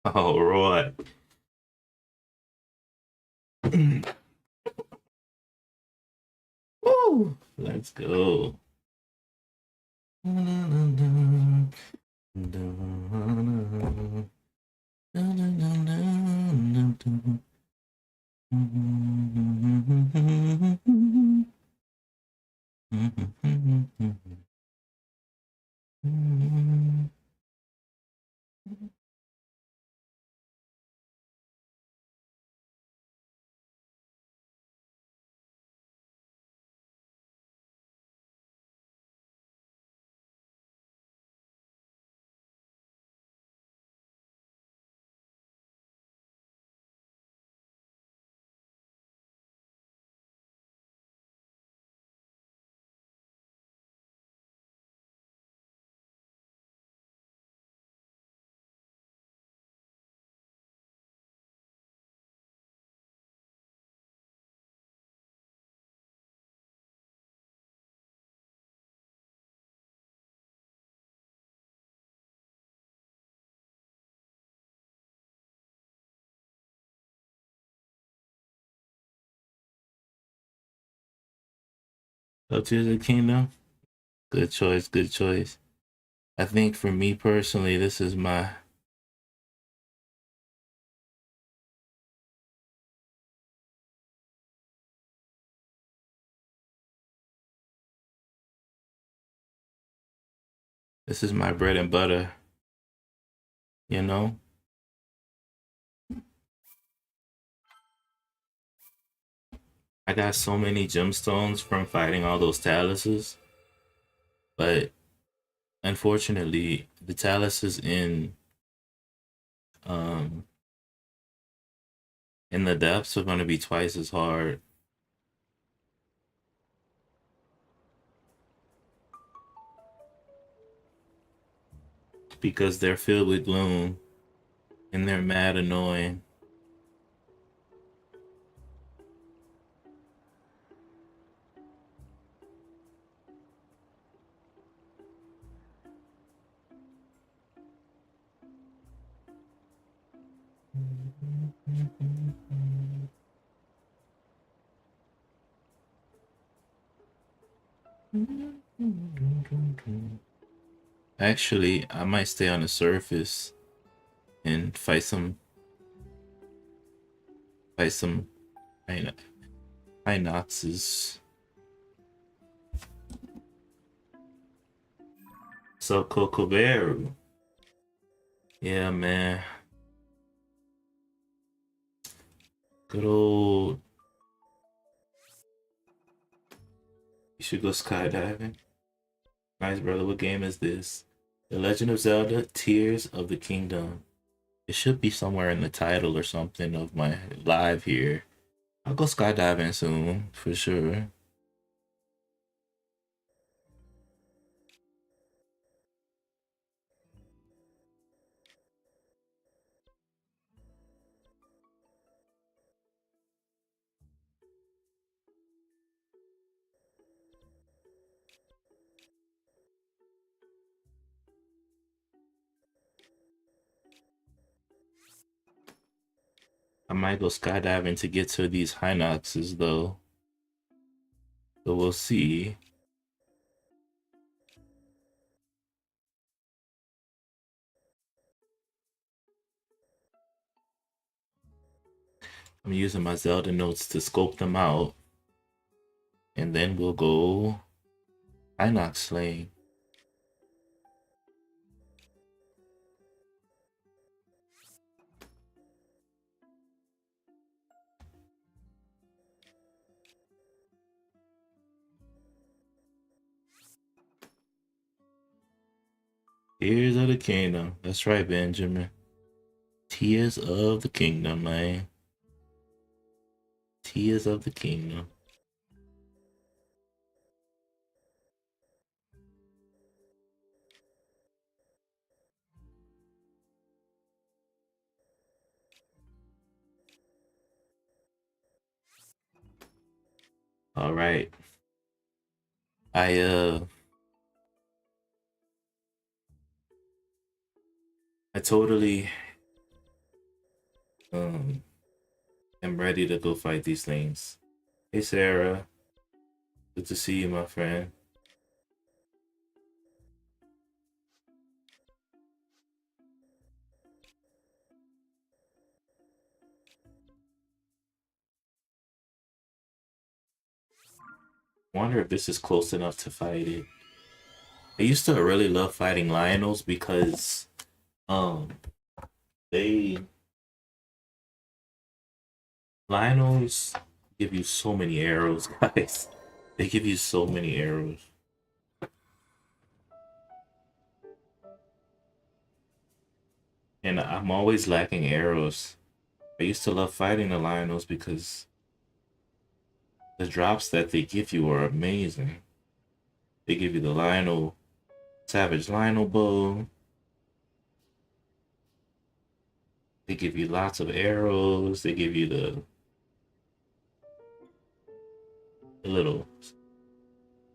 All right. Woo! Let's go. Up to the kingdom. Good choice. Good choice. I think for me personally, this is my bread and butter. You know, I got so many gemstones from fighting all those taluses, but unfortunately, the taluses um in the depths are going to be twice as hard because they're filled with gloom and they're mad annoying. Actually, I might stay on the surface and fight some Hinoxes. So Cocoveru. Yeah, man. Good old. You should go skydiving. Nice, brother. What game is this? The Legend of Zelda: Tears of the Kingdom. It should be somewhere in the title or something of my live here. I'll go skydiving soon for sure. I might go skydiving to get to these Hinoxes though. So we'll see. I'm using my Zelda notes to scope them out. And then we'll go Hinox slaying. Tears of the Kingdom. That's right, Benjamin. Tears of the Kingdom, man. Tears of the Kingdom. All right. I I totally Um, I'm ready to go fight these things. Hey Sarah, good to see you, my friend. Wonder if this is close enough to fight it. I used to really love fighting Lionels because um they Lionels give you so many arrows, guys. They give you so many arrows. And I'm always lacking arrows. I used to love fighting the Lionels because the drops that they give you are amazing. They give you the Lionel Savage Lionel bow. They give you lots of arrows. They give you the little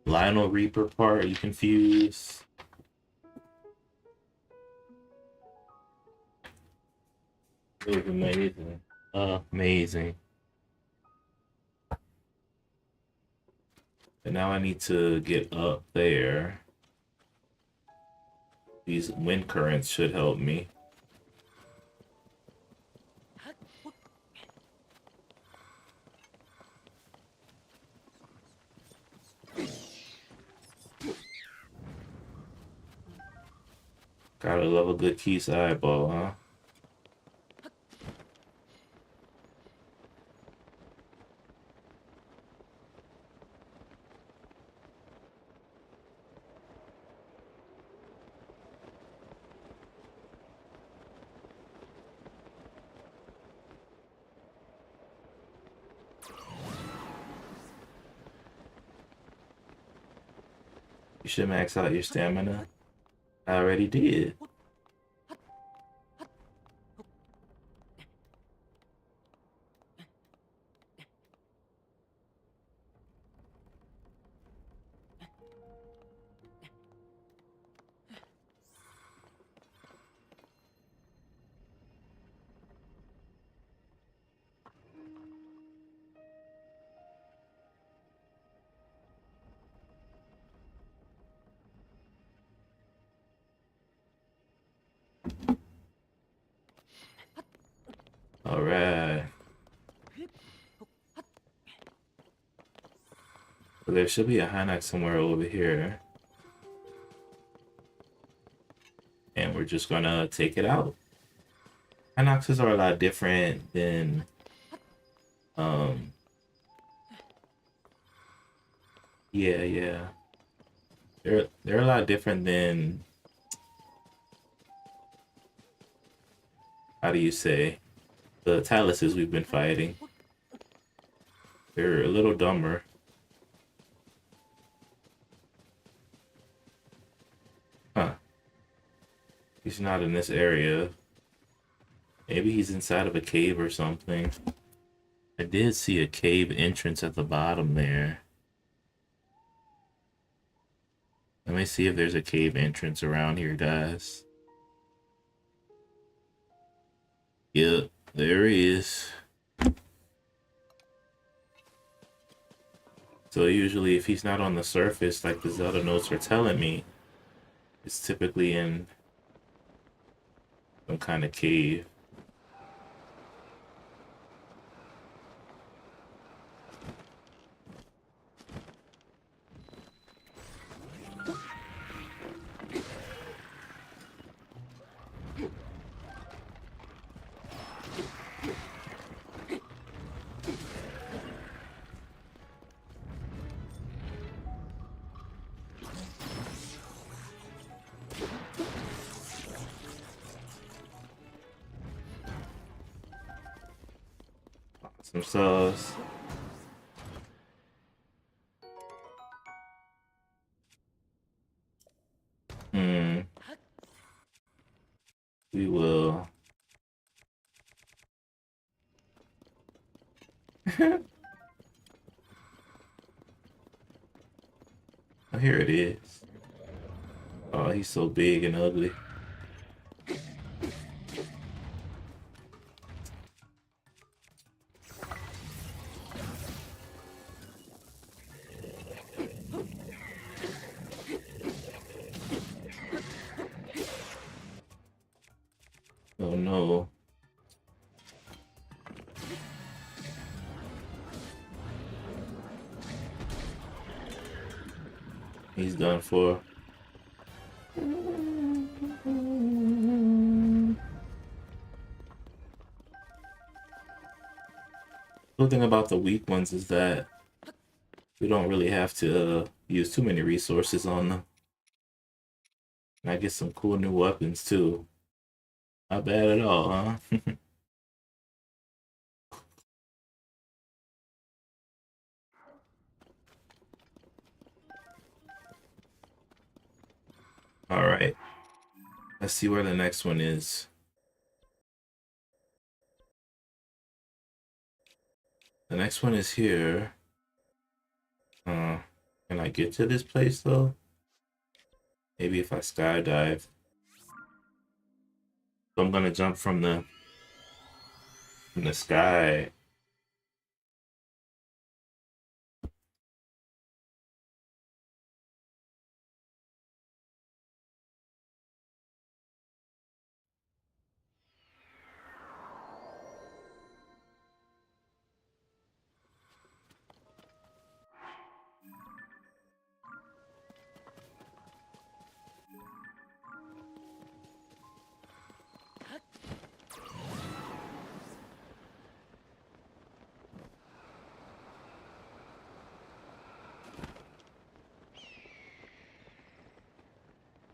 Lionel Reaper part you can fuse. It was amazing. Amazing. And now I need to get up there. These wind currents should help me. Gotta love a good Keith's eyeball, huh? You should max out your stamina. I already did. All right. So there should be a Hynox somewhere over here. And we're just gonna take it out. Hynoxes are a lot different than um yeah. They're a lot different than, how do you say, the Taluses we've been fighting. They're a little dumber. Huh. He's not in this area. Maybe he's inside of a cave or something. I did see a cave entrance at the bottom there. Let me see if there's a cave entrance around here, guys. Yep, there is. So usually if he's not on the surface, like the Zelda notes are telling me, it's typically in some kind of cave. Some sauce. We will. Oh, here it is. Oh, he's so big and ugly. He's done for. The thing about the weak ones is that we don't really have to use too many resources on them. And I get some cool new weapons too. Not bad at all, huh? All right. Let's see where the next one is. The next one is here. Uh, can I get to this place though? Maybe if I skydive. So I'm gonna jump from the sky.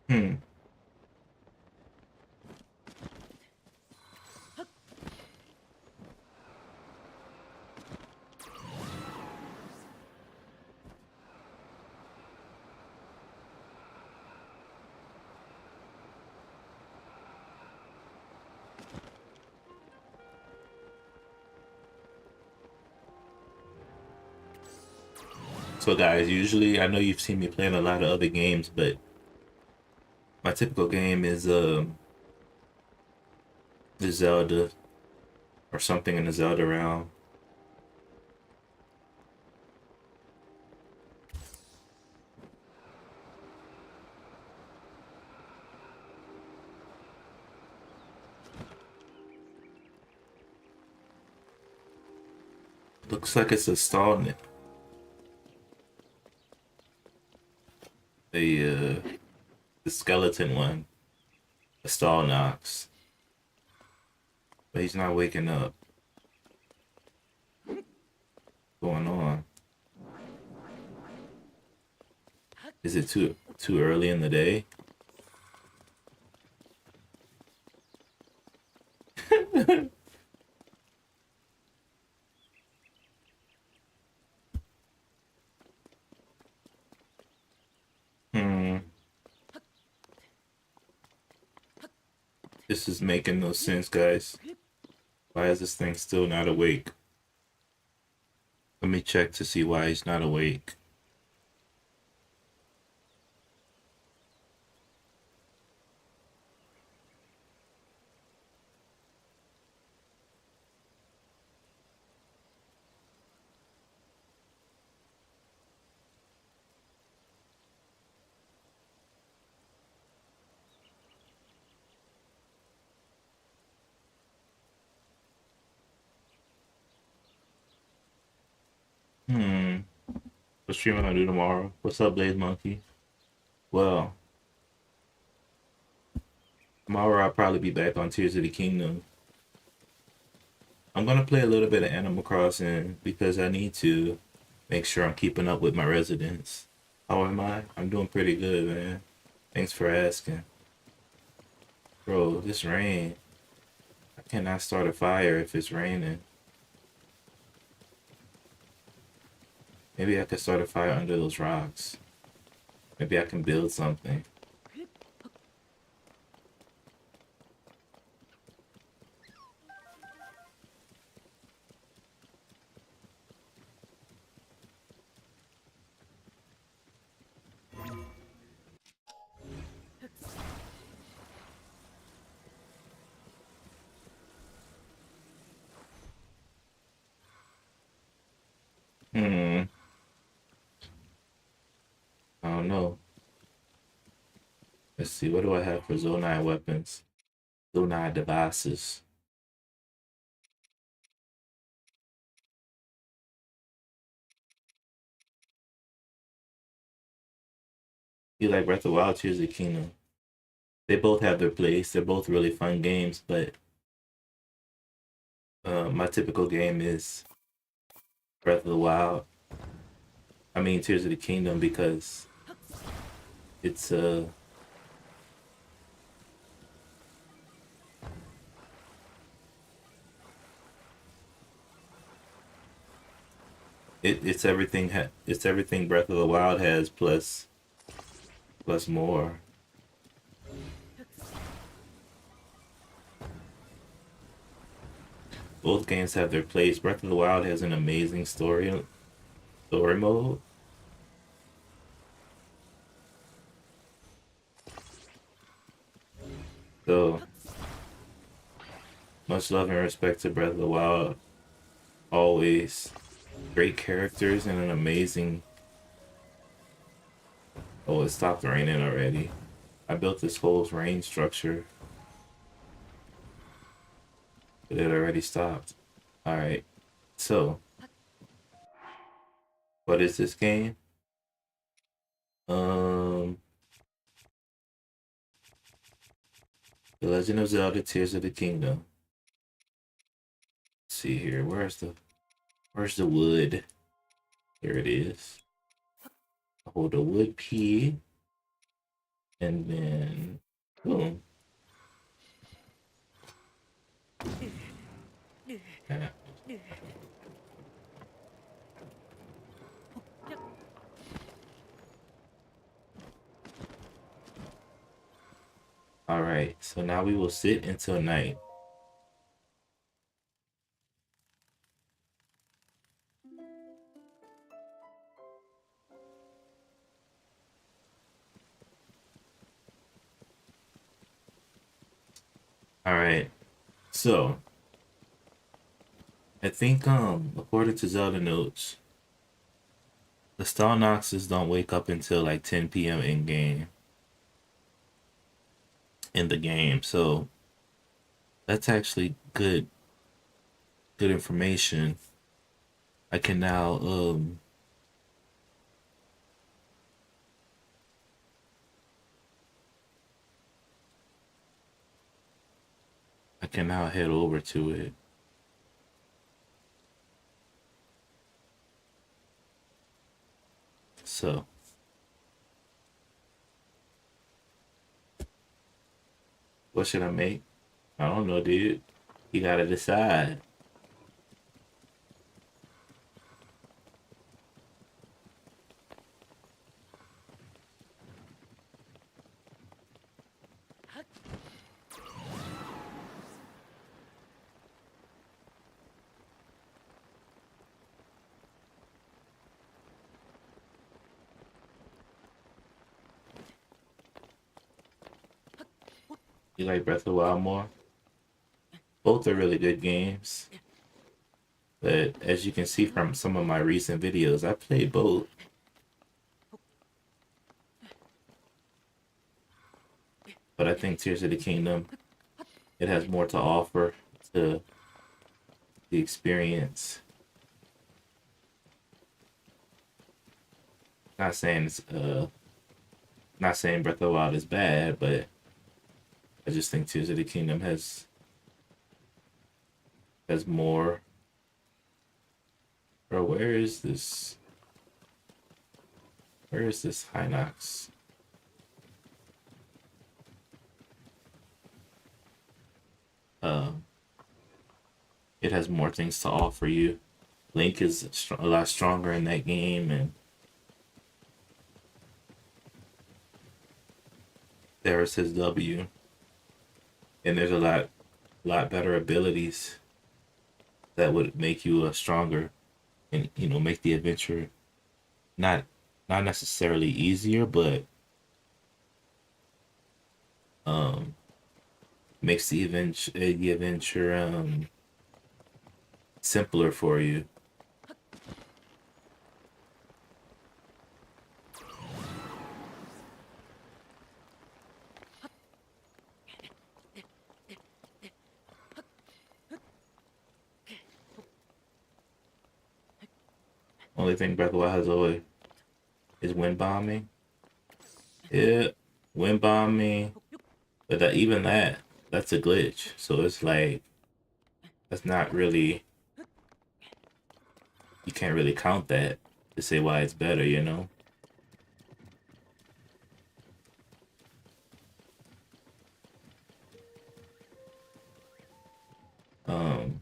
Hmm. So guys, usually I know you've seen me playing a lot of other games, but my typical game is Zelda or something in the Zelda realm. Looks like it's a stall, the skeleton one, a stall knocks, but he's not waking up. What's going on? Is it too early in the day? Hmm. This is making no sense, guys. Why is this thing still not awake? Let me check to see why he's not awake. Hmm. What stream am I gonna do tomorrow? What's up, Blaze Monkey? Well, tomorrow I'll probably be back on Tears of the Kingdom. I'm gonna play a little bit of Animal Crossing because I need to make sure I'm keeping up with my residents. How am I? I'm doing pretty good, man. Thanks for asking. Bro, this rain. I cannot start a fire if it's raining. Maybe I could start a fire under those rocks. Maybe I can build something. Hmm. I don't know. Let's see. What do I have for Zonai weapons? Zonai devices. You like Breath of the Wild, Tears of the Kingdom. They both have their place. They're both really fun games, but my typical game is Breath of the Wild. I mean Tears of the Kingdom because it's it's everything it's everything Breath of the Wild has plus more. Both games have their place. Breath of the Wild has an amazing story mode. So much love and respect to Breath of the Wild. Always great characters and an amazing. Oh, it stopped raining already. I built this whole rain structure, but it already stopped. All right. So, what is this game? Um, The Legend of Zelda: Tears of the Kingdom. Let's see here. Where's the wood? Here it is. I hold the wood key, and then boom. Yeah. All right. So now we will sit until night. All right. So I think according to Zelda notes, the Stalnoxes don't wake up until like 10 p.m. in the game. So that's actually good information. I can now head over to it. So what should I make? I don't know, dude. You gotta decide. You like Breath of the Wild more? Both are really good games. But as you can see from some of my recent videos, I played both. But I think Tears of the Kingdom, it has more to offer to the experience. Not saying it's not saying Breath of the Wild is bad, but I just think Tears of the Kingdom has more. Bro, where is this? Where is this Hinox? Um, it has more things to offer you. Link is a lot stronger in that game, and there's his W. And there's a lot better abilities that would make you stronger, and make the adventure not not necessarily easier, but um makes the adventure simpler for you. Only thing Breath of the Wild has always is wind bombing. Yeah, wind bomb me, but even that, that's a glitch. So it's like that's not really, you can't really count that to say why it's better, you know? Um,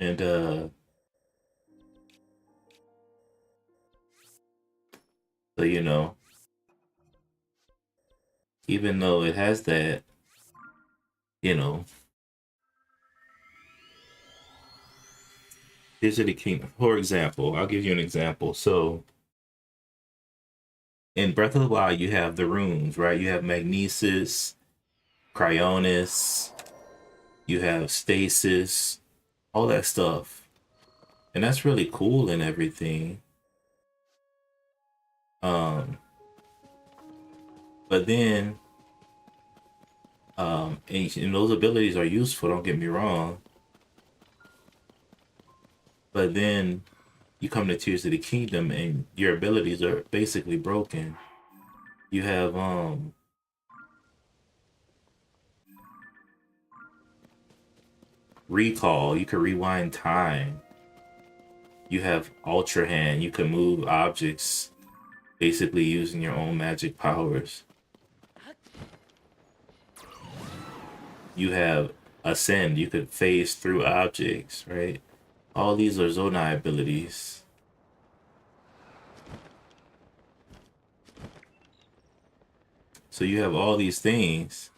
and so you know, even though it has that, you know, here's the kingdom. For example, I'll give you an example. So in Breath of the Wild, you have the runes, right? You have magnesis, cryonis, you have stasis, all that stuff. And that's really cool and everything. Um, but then, and those abilities are useful, don't get me wrong. But then you come to Tears of the Kingdom and your abilities are basically broken. You have recall, you can rewind time. You have Ultra Hand, you can move objects basically using your own magic powers. You have Ascend, you could phase through objects, right? All these are Zonai abilities. So you have all these things,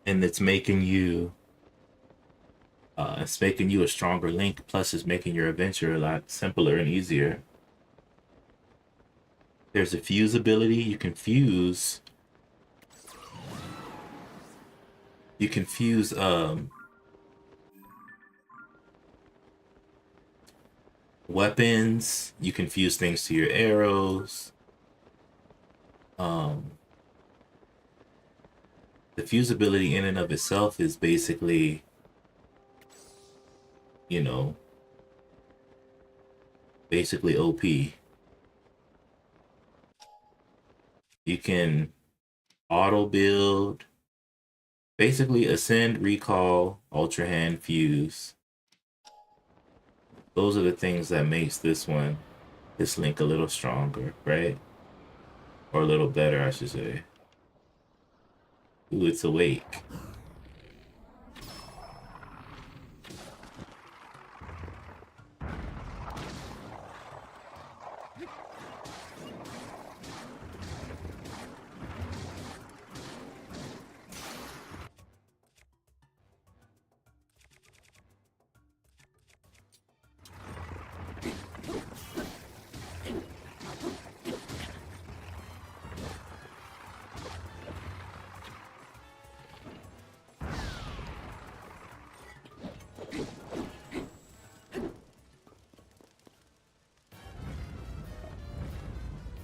and it's making you a stronger Link. Plus, it's making your adventure a lot simpler and easier. There's a fuse ability. You can fuse weapons. You can fuse things to your arrows. Um, the fusibility in and of itself is basically, you know, basically OP. You can auto build, basically ascend, recall, ultra hand, fuse. Those are the things that makes this link a little stronger, right? Or a little better, I should say. Ooh, it's awake.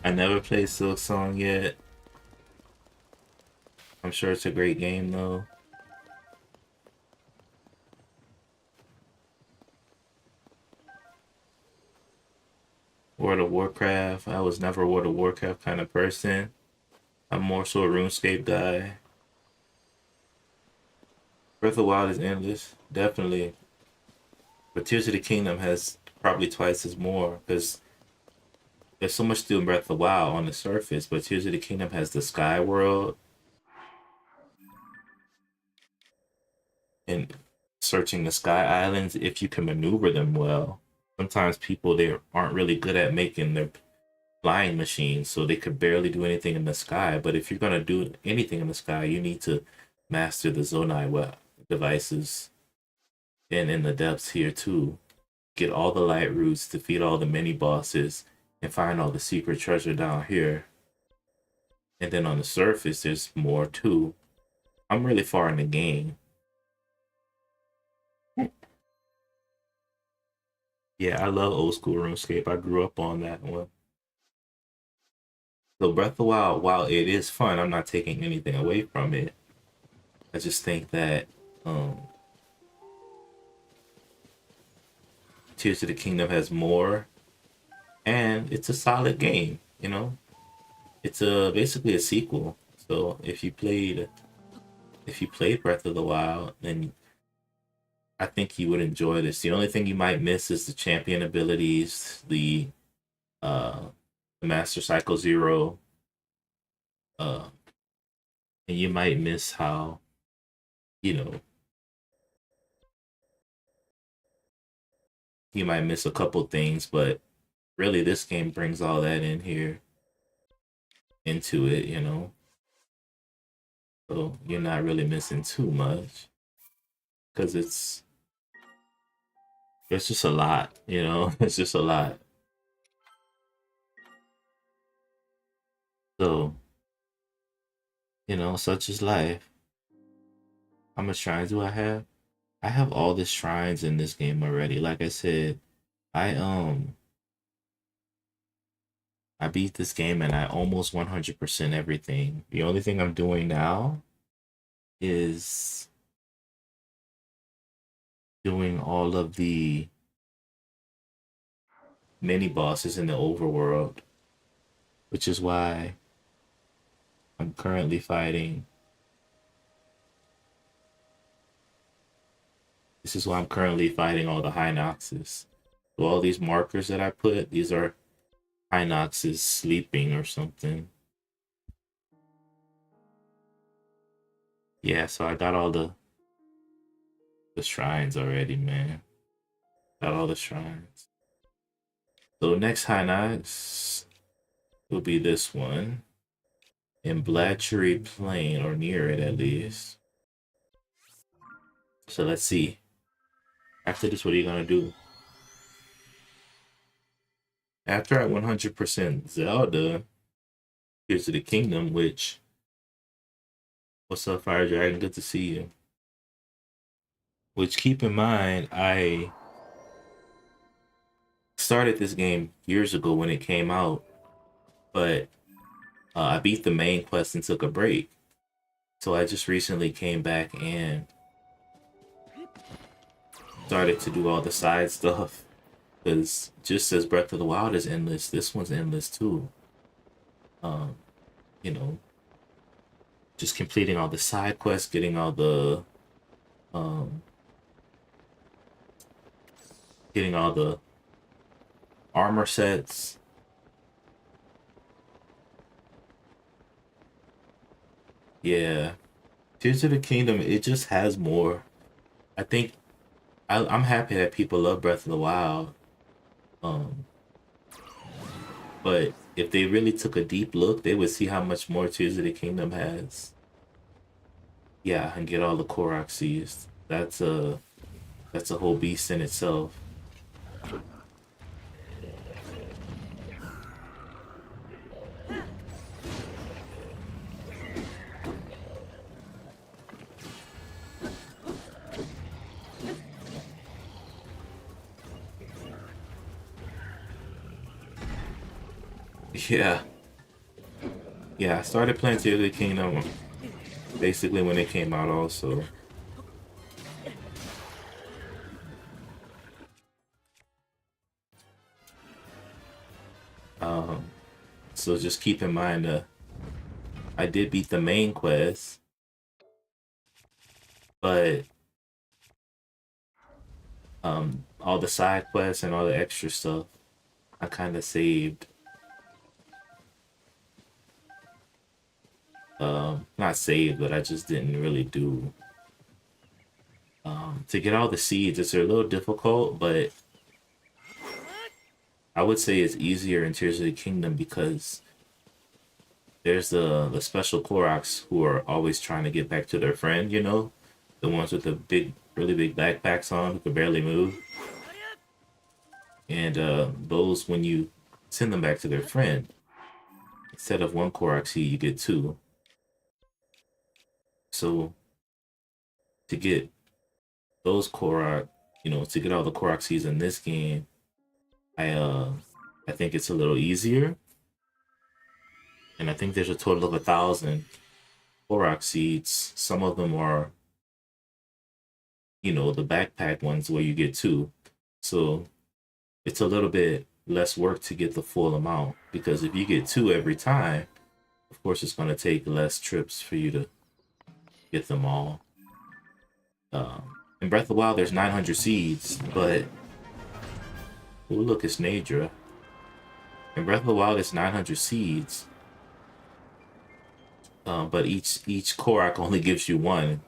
I never played Silk Song yet. I'm sure it's a great game though. World of Warcraft. I was never a World of Warcraft kind of person. I'm more so a RuneScape guy. Breath of the Wild is endless, definitely. But Tears of the Kingdom has probably twice as more because there's so much to do in Breath of the Wild on the surface, but Tears of the Kingdom has the Sky World and searching the Sky Islands if you can maneuver them well. Sometimes people they aren't really good at making flying machines, so they could barely do anything in the sky. But if you're gonna do anything in the sky, you need to master the Zonai devices and in the depths here too. Get all the light roots, defeat all the mini bosses, and find all the secret treasure down here. And then on the surface, there's more too. I'm really far in the game. Yeah, I love old school RuneScape. I grew up on that one. So Breath of the Wild, while it is fun, I'm not taking anything away from it. I just think that um, Tears of the Kingdom has more, and it's a solid game. You know, it's a basically a sequel. So if you played Breath of the Wild, then I think you would enjoy this. The only thing you might miss is the champion abilities, uh, the Master Cycle Zero, uh, and you might miss how you know you might miss a couple things, but really this game brings all that in here into it, so you're not really missing too much because it's just a lot, it's just a lot. So such is life. How much shrines do I have? I have all the shrines in this game already. Like I said, I I beat this game and I almost 100% everything. The only thing I'm doing now is doing all of the mini bosses in the overworld, which is why I'm currently fighting. This is why I'm currently fighting all the high noxes. So all these markers that I put, these are high noxes sleeping or something. Yeah, so I got all the shrines already, man. Got all the shrines. So next high nox will be this one in Blatchery Plain, or near it at least. So let's see. After this, what are you gonna do? After I 100% Zelda, Tears of the Kingdom, which, what's up, Fire Dragon? Good to see you. Which, keep in mind, I started this game years ago when it came out, but I beat the main quest and took a break. So I just recently came back and started to do all the side stuff. Because just as Breath of the Wild is endless, this one's endless too. Um, you know, just completing all the side quests, um, getting all the armor sets. Yeah, Tears of the Kingdom, it just has more. I think I'm happy that people love Breath of the Wild. Um, but if they really took a deep look, they would see how much more Tears of the Kingdom has. Yeah, and get all the Korok seeds. That's a whole beast in itself. Yeah, yeah. I started playing Tears of the Kingdom basically when it came out, also. Um, so just keep in mind, I did beat the main quest, but all the side quests and all the extra stuff, I kind of saved. Not saved, but I just didn't really do. To get all the seeds, it's a little difficult, but I would say it's easier in Tears of the Kingdom because there's the special Koroks who are always trying to get back to their friend, you know? The ones with the big, really big backpacks on who can barely move. And those, when you send them back to their friend, instead of one Korok seed, you get two. So to get those Korok, you know, to get all the Korok seeds in this game, I uh I think it's a little easier. And I think there's a total of 1,000 Korok seeds. Some of them are, you know, the backpack ones where you get two. So it's a little bit less work to get the full amount because if you get two every time, of course, it's going to take less trips for you to get them all. In Breath of the Wild, there's 900 seeds, but oh look, it's Nadra. In Breath of the Wild, it's 900 seeds, but each Korok only gives you one.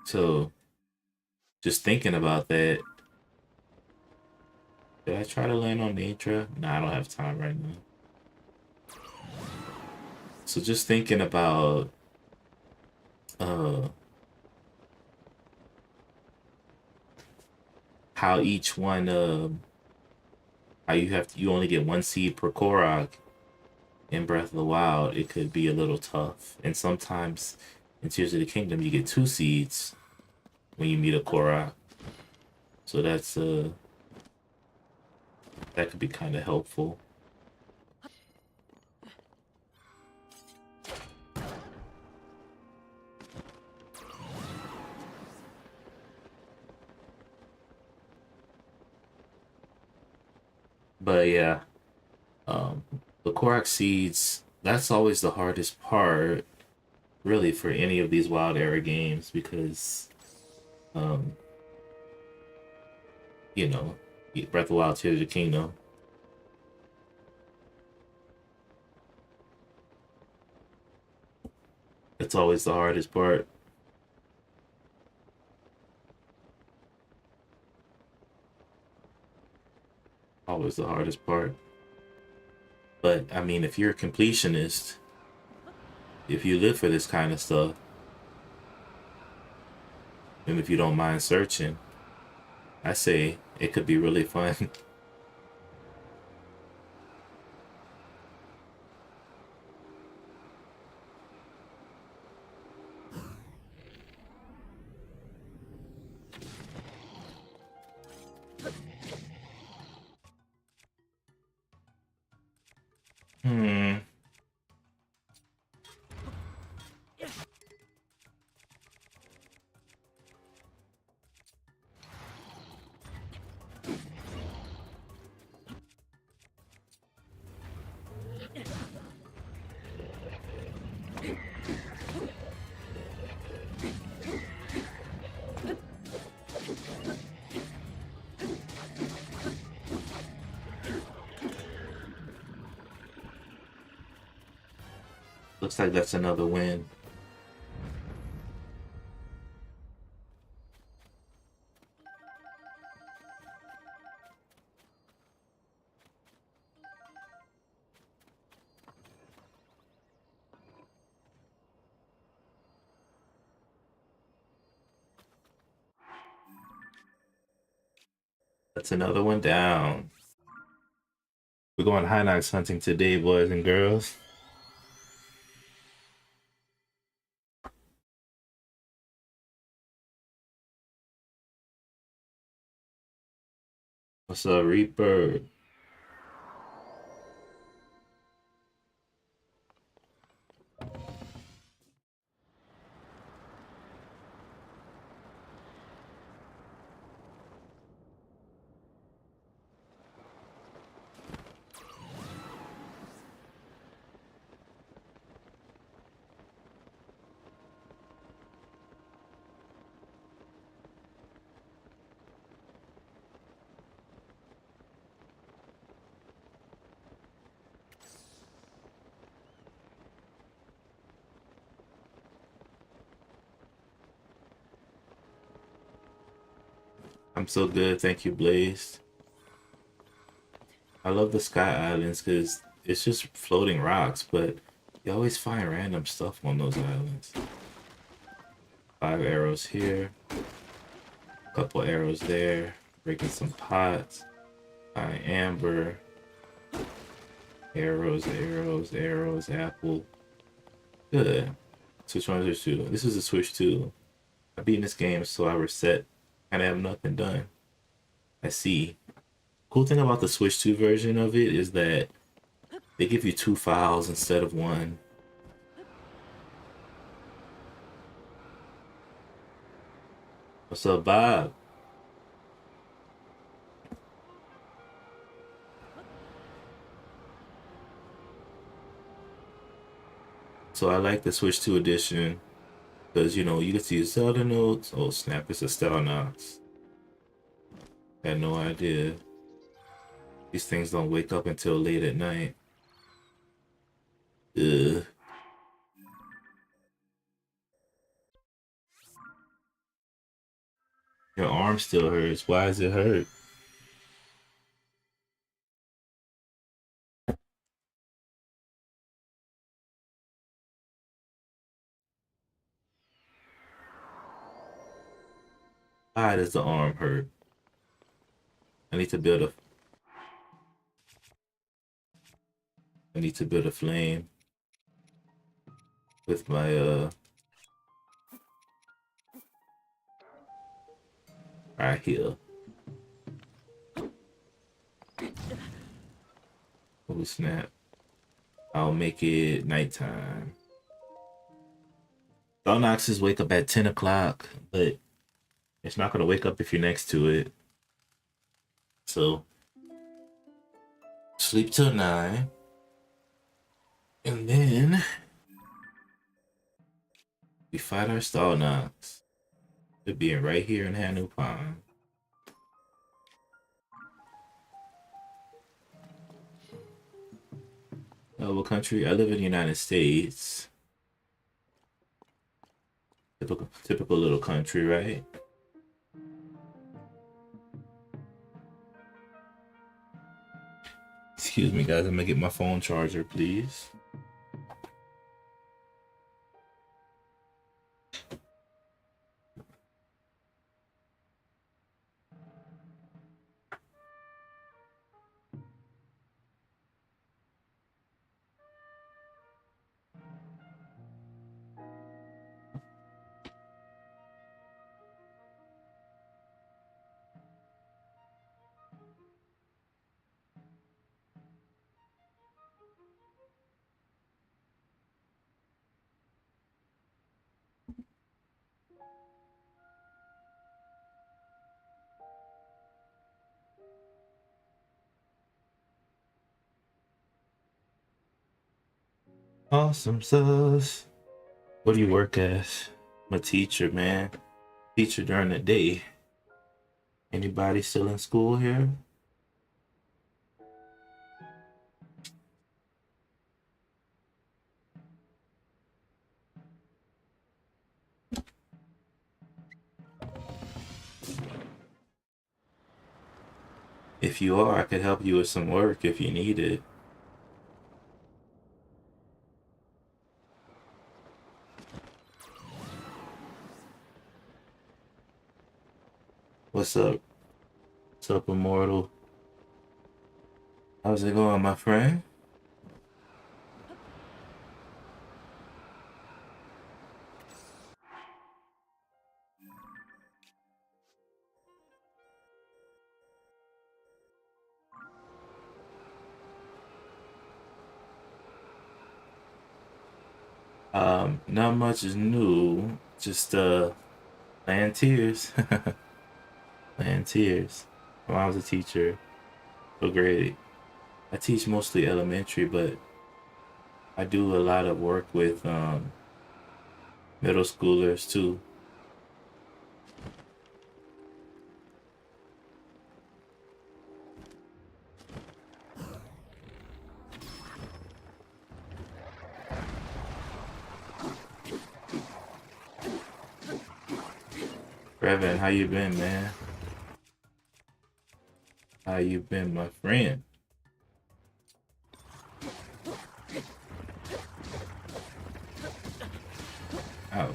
So just thinking about that, did I try to land on Nadra? Nah, I don't have time right now. So just thinking about uh how each one how you only get one seed per Korok in Breath of the Wild, it could be a little tough. And sometimes in Tears of the Kingdom you get two seeds when you meet a Korok. So that could be kind of helpful. But yeah, um, the Korok seeds, that's always the hardest part, really, for any of these Wild Era games because, um, you know, Breath of the Wild, Tears of the Kingdom, it's always the hardest part. Always the hardest part. But I mean, if you're a completionist, if you live for this kind of stuff, and if you don't mind searching, I say it could be really fun. Hmm. Looks like that's another win. That's another one down. We're going Hinox hunting today, boys and girls. What's up, Reaper? I'm so good, thank you, Blaze. I love the Sky Islands because it's just floating rocks, but you always find random stuff on those islands. 5 arrows here, a couple arrows there, breaking some pots. Amber, arrows, arrows, arrows, apple. Good. Switch one or two. This is a switch two. I beat this game, so I reset and I have nothing done. I see. Cool thing about the Switch 2 version of it is that they give you 2 files instead of one. What's up, Bob? So I like the Switch 2 edition because, you know, you get to use Zelda notes. Oh, snap, it's a Style Knox. Had no idea. These things don't wake up until late at night. Ugh. Your arm still hurts. Why does it hurt? Why does the arm hurt? I need to build a I need to build a flame with my right here. Oh snap. I'll make it nighttime. Donoxes wake up at 10 o'clock, but it's not gonna wake up if you're next to it. So sleep till 9. And then we fight our Stalnox. They're being right here in Hanu Pond. What country? I live in the United States. Typical little country, right? Excuse me, guys. I'm gonna get my phone charger, please. Awesome sauce. What do you work as? I'm a teacher, man. Teacher during the day. Anybody still in school here? If you are, I could help you with some work if you need it. What's up? What's up, Immortal? How's it going, my friend? Not much is new. Just playing tears. Playing tears. When I was a teacher, so great. I teach mostly elementary, but I do a lot of work with middle schoolers too. Revan, how you been, man? How you been, my friend? Ouch.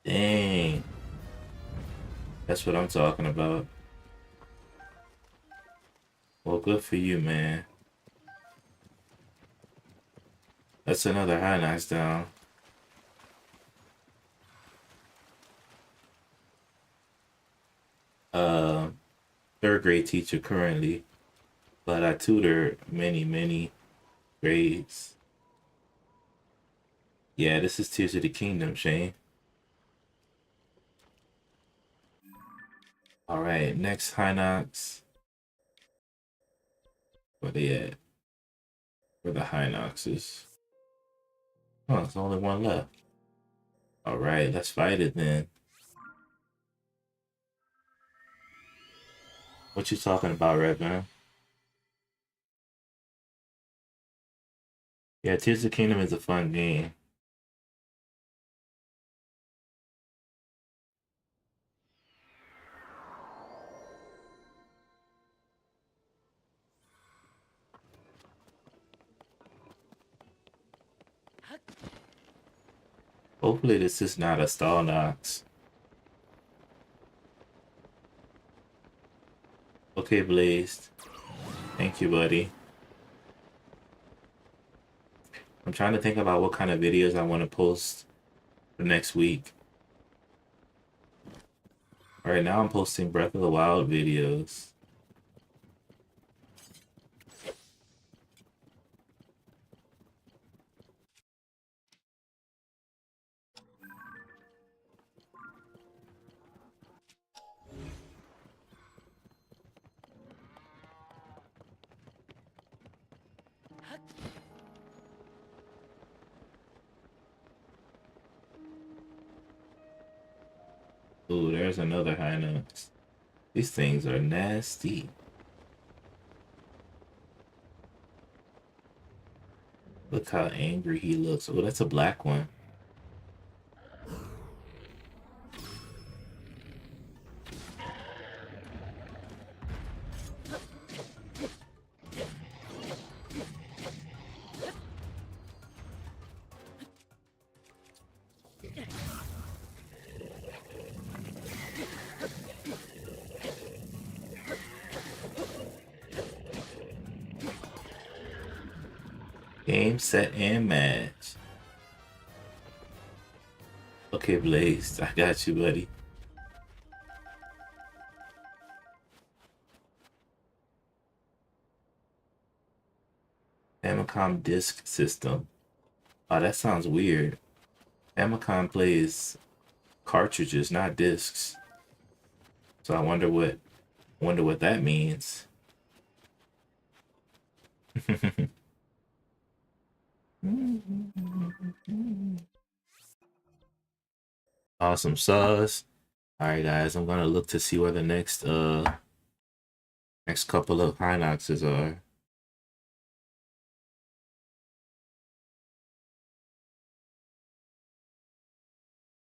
Dang. That's what I'm talking about. Well, good for you, man. That's another high knocks down. Uh, third grade teacher currently, but I tutor many grades. Yeah, this is Tears of the Kingdom, Shane. All right, next high knocks. Where they at? Where the high knocks is? Oh, there's only one left. All right, let's fight it then. What you talking about, Red Man? Yeah, Tears of the Kingdom is a fun game. Hopefully this is not a stall knocks. Okay, Blazed. Thank you, buddy. I'm trying to think about what kind of videos I want to post for next week. All right, now I'm posting Breath of the Wild videos. Ooh, there's another high note. These things are nasty. Look how angry he looks. Oh, that's a black one. Game, set, and match. Okay, Blaze, I got you, buddy. Famicom Disk System. Oh, that sounds weird. Famicom plays cartridges, not discs. So I wonder what that means. Awesome sauce. All right, guys, I'm gonna look to see where the next couple of Hinoxes are.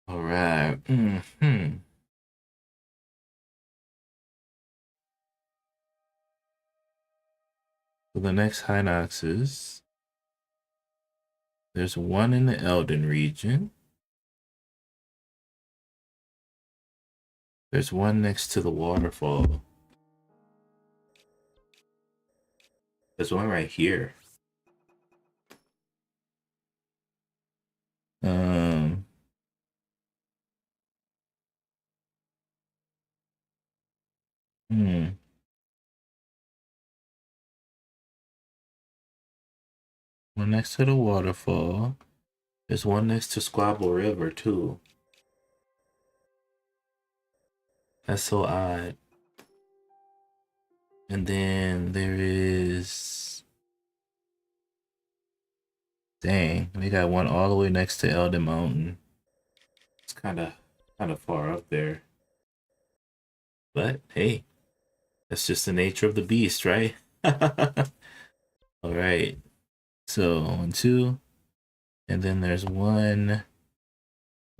All right. So the next Hinoxes, there's one in the Elden region. There's one next to the waterfall. There's one right here. Um, hmm. One next to the waterfall. There's one next to Squabble River too. That's so odd. And then there is, dang, we got one all the way next to Elden Mountain. It's kind of far up there. But hey, that's just the nature of the beast, right? All right. So 1, 2, and then there's one.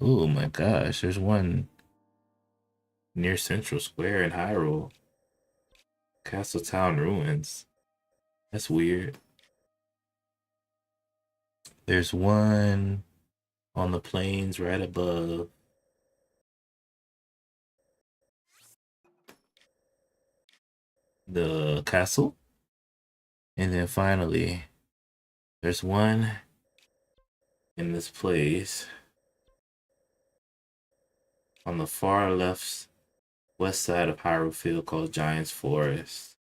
Oh my gosh, there's one near Central Square in Hyrule. Castletown Ruins. That's weird. There's one on the plains right above the castle. And then finally, there's one in this place on the far left west side of Hyrule Field called Giant's Forest.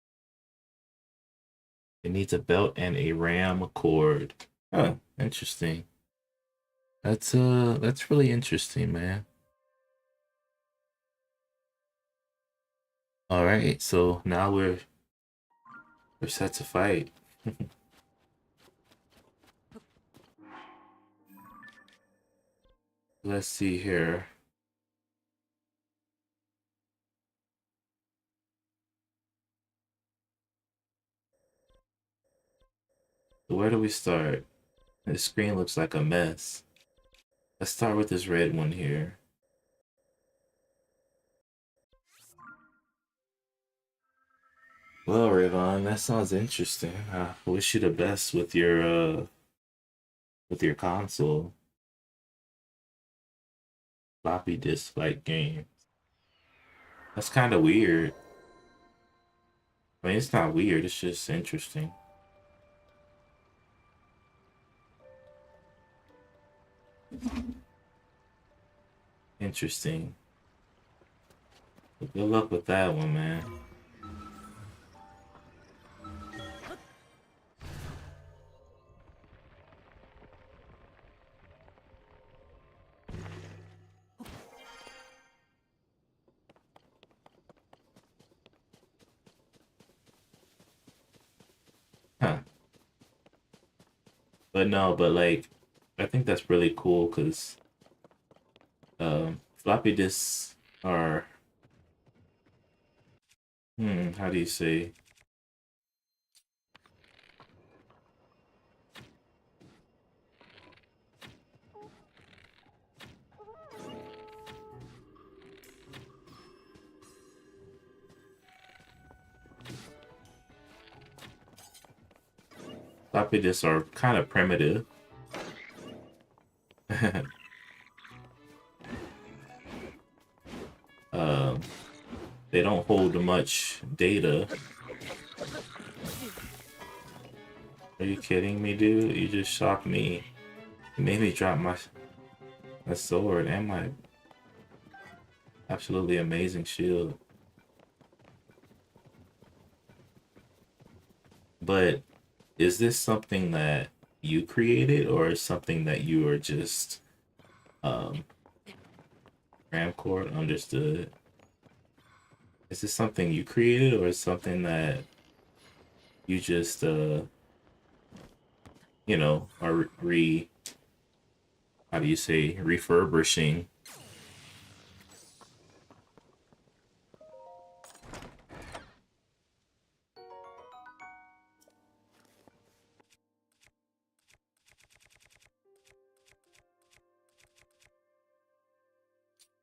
It needs a belt and a ram cord. Oh, interesting. That's really interesting, man. All right, so now we're set to fight. Let's see here. So where do we start? The screen looks like a mess. Let's start with this red one here. Well, Rayvon, that sounds interesting. I wish you the best with your console. Floppy disk like game. That's kind of weird. I mean, it's not weird. It's just interesting. Interesting. Good luck with that one, man. Huh. But no, but like, I think that's really cool because floppy disks are, how do you say? Floppy disks are kind of primitive. um, they don't hold much data. Are you kidding me, dude? You just shocked me. You made me drop my sword and my absolutely amazing shield. But is this something that you created or is something that you are just um Ramcord understood? Is this something you created or is something that you just are how do you say refurbishing?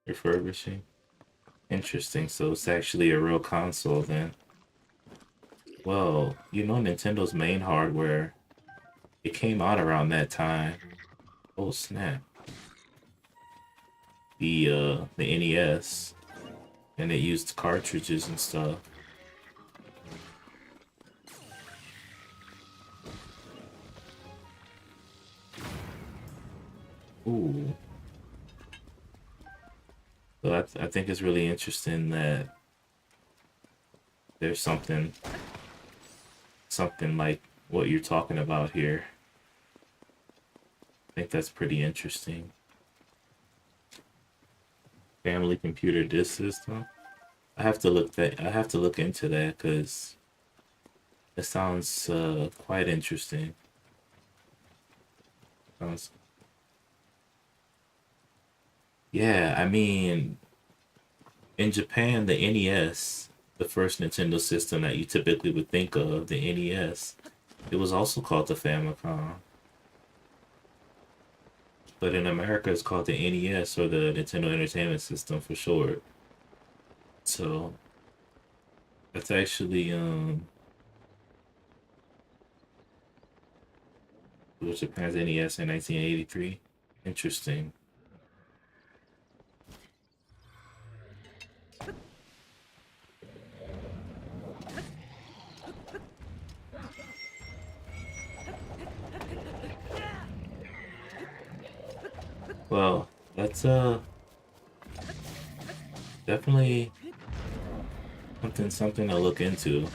Refurbishing. Interesting. So it's actually a real console then. Well, Nintendo's main hardware, it came out around that time. Oh snap. The NES. And it used cartridges and stuff. Ooh. So I think it's really interesting that there's something like what you're talking about here. I think that's pretty interesting. Family computer disk system. I have to look into that because it sounds quite interesting. Sounds, yeah, I mean, in Japan, the NES, the first Nintendo system that you typically would think of, the NES, It was also called the Famicom, but in America it's called the NES or the Nintendo Entertainment System for short. So that's actually it was Japan's NES in 1983. Interesting. Well, that's definitely something to look into.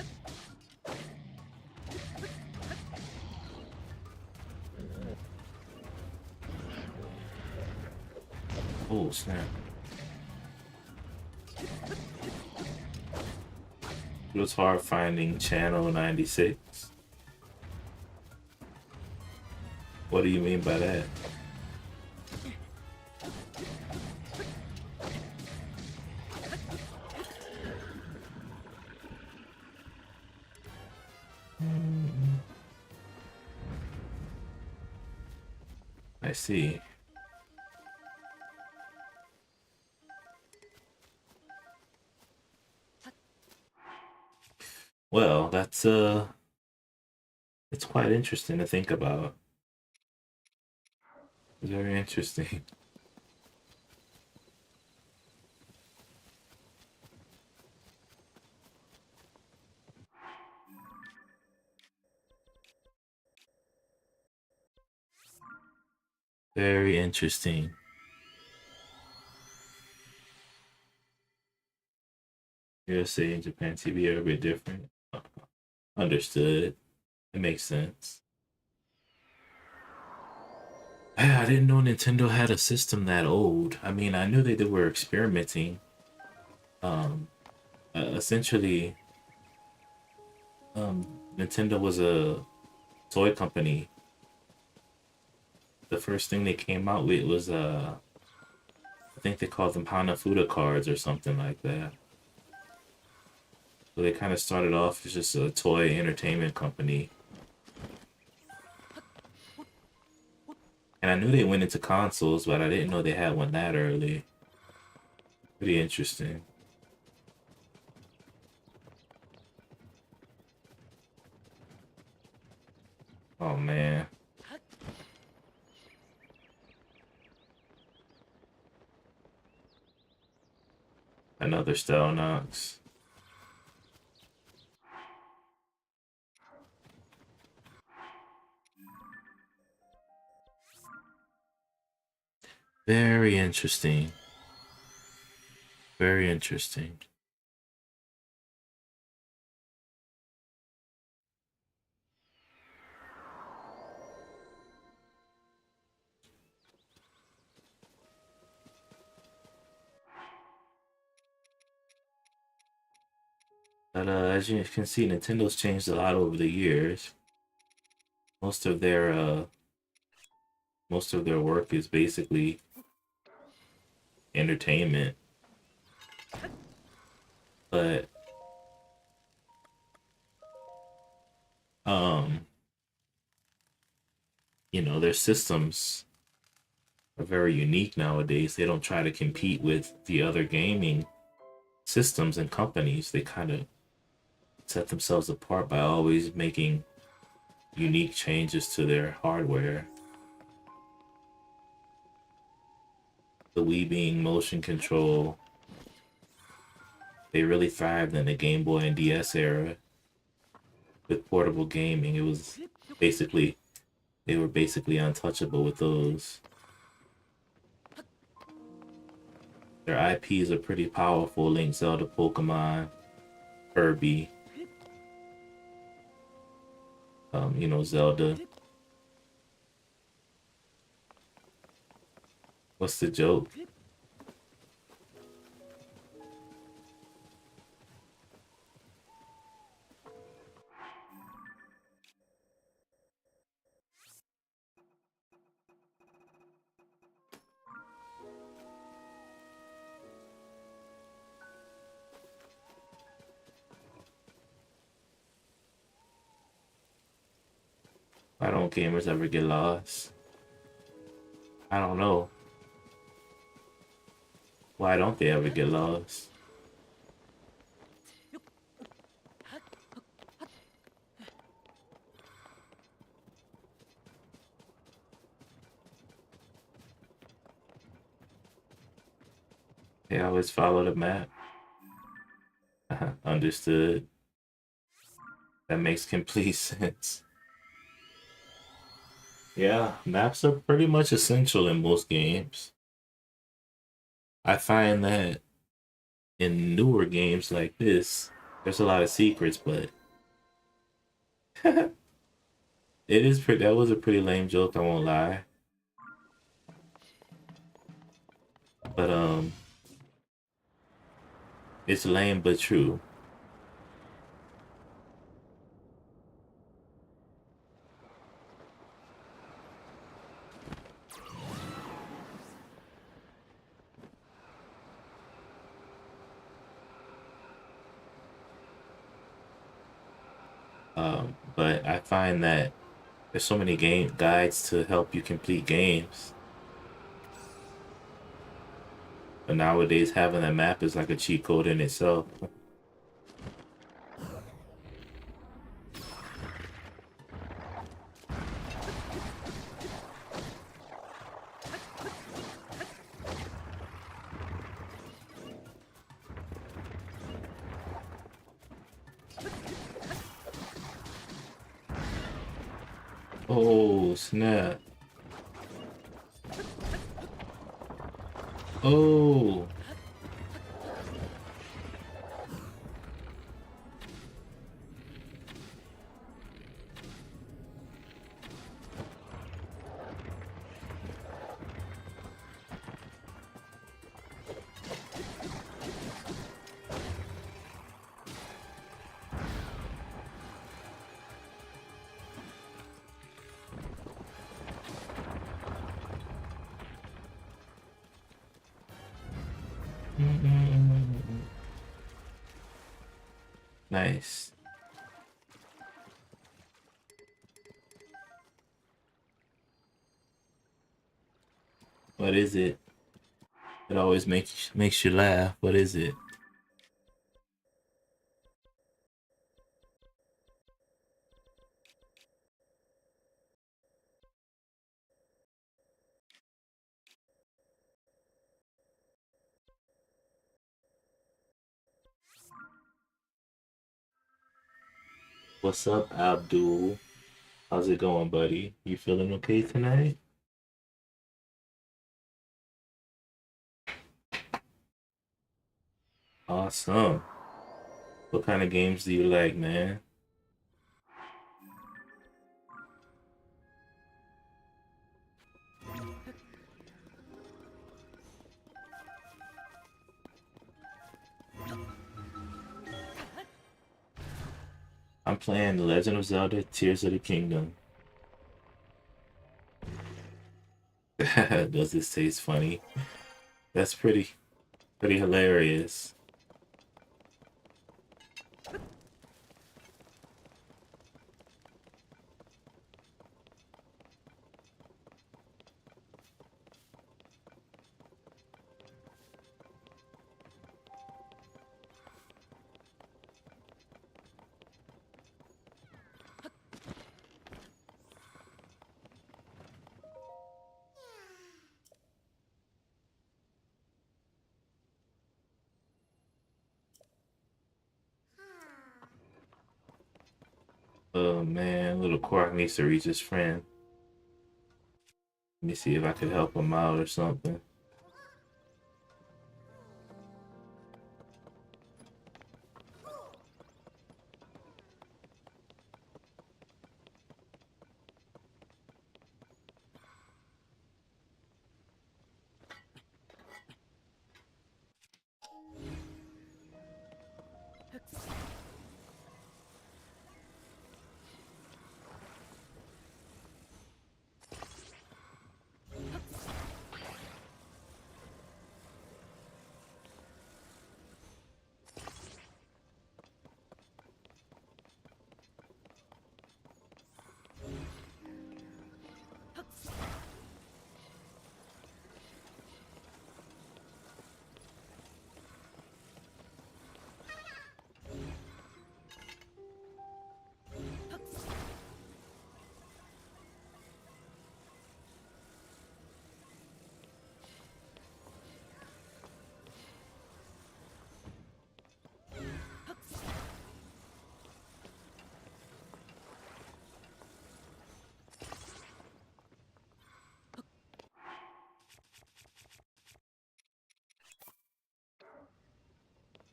Oh snap! It was hard finding Channel 96. What do you mean by that? I see. Well, that's it's quite interesting to think about. Very interesting. Very interesting. USA and Japan TV are a bit different. Understood. It makes sense. Yeah, I didn't know Nintendo had a system that old. I mean, I knew they were experimenting. Um, essentially, Nintendo was a toy company. The first thing they came out with was I think they called them Hanafuda cards or something like that. So they kind of started off as just a toy entertainment company. And I knew they went into consoles, but I didn't know they had one that early. Pretty interesting. Oh man, another Style Knox. Very interesting. Very interesting. But as you can see, Nintendo's changed a lot over the years. Most of their most of their work is basically entertainment. But um, their systems are very unique nowadays. They don't try to compete with the other gaming systems and companies. They kind of set themselves apart by always making unique changes to their hardware. The Wii being motion control, they really thrived in the Game Boy and DS era with portable gaming. It was basically they were basically untouchable with those. Their IPs are pretty powerful. Link, Zelda, Pokemon, Kirby, Zelda. What's the joke? Why don't gamers ever get lost? I don't know. Why don't they ever get lost? They always follow the map. Understood. That makes complete sense. Yeah, maps are pretty much essential in most games. I find that in newer games like this, there's a lot of secrets, but it is pretty. That was a pretty lame joke. I won't lie, but it's lame but true. But I find that there's so many game guides to help you complete games. But nowadays, having a map is like a cheat code in itself. Oh, snap. Oh. Nice. What is it? It always makes you laugh. What is it? What's up, Abdul? How's it going, buddy? You feeling okay tonight? Awesome. What kind of games do you like, man? I'm playing The Legend of Zelda Tears of the Kingdom. Does this taste funny? That's pretty hilarious. Oh man, little Quark needs to reach his friend. Let me see if I could help him out or something.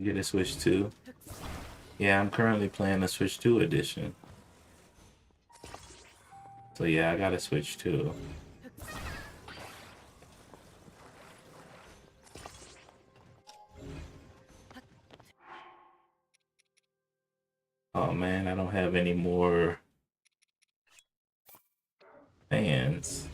Get a Switch 2. Yeah, I'm currently playing the Switch 2 edition. So yeah, I got a Switch 2. Oh man, I don't have any more fans.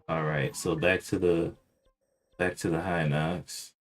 All right, so back to the high knocks.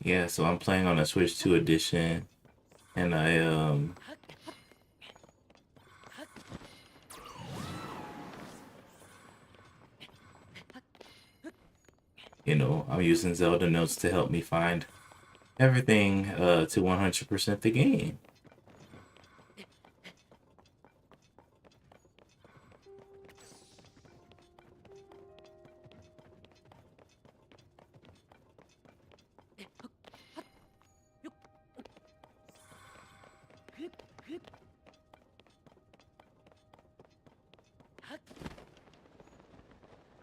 Yeah, so I'm playing on a Switch 2 edition, and I'm using Zelda notes to help me find everything to 100% the game.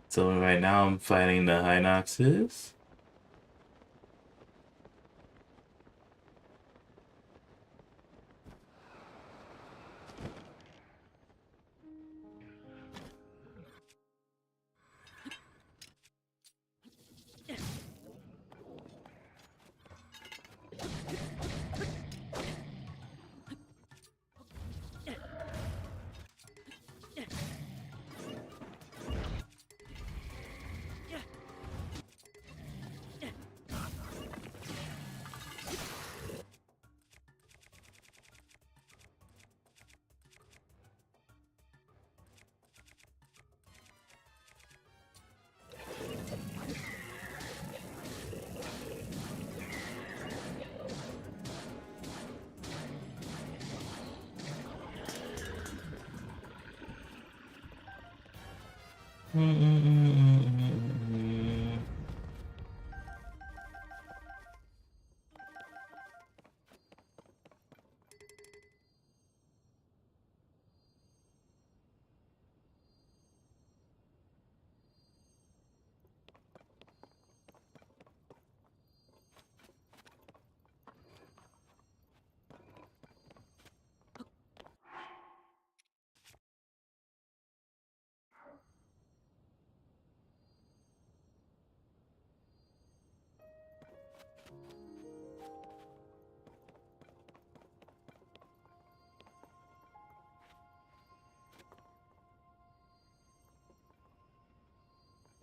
So right now I'm fighting the Hinoxes.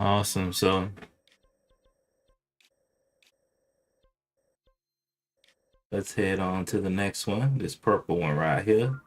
Awesome. So let's head on to the next one. This purple one right here.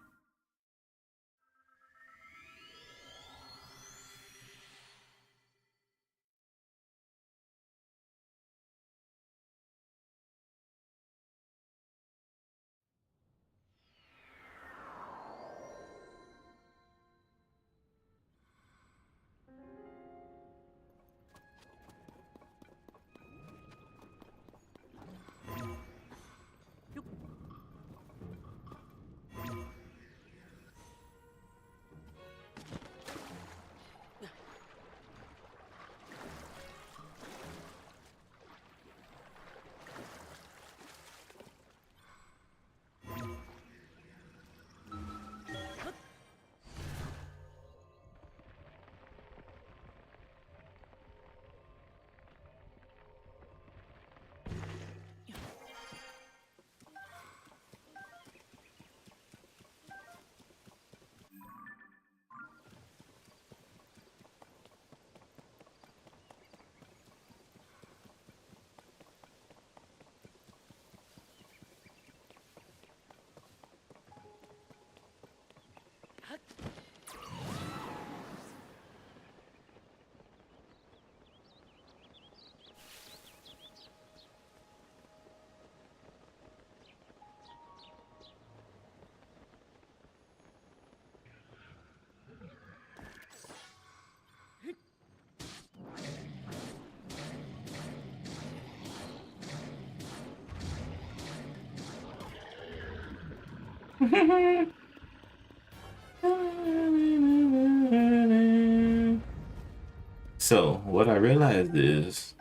So what I realized is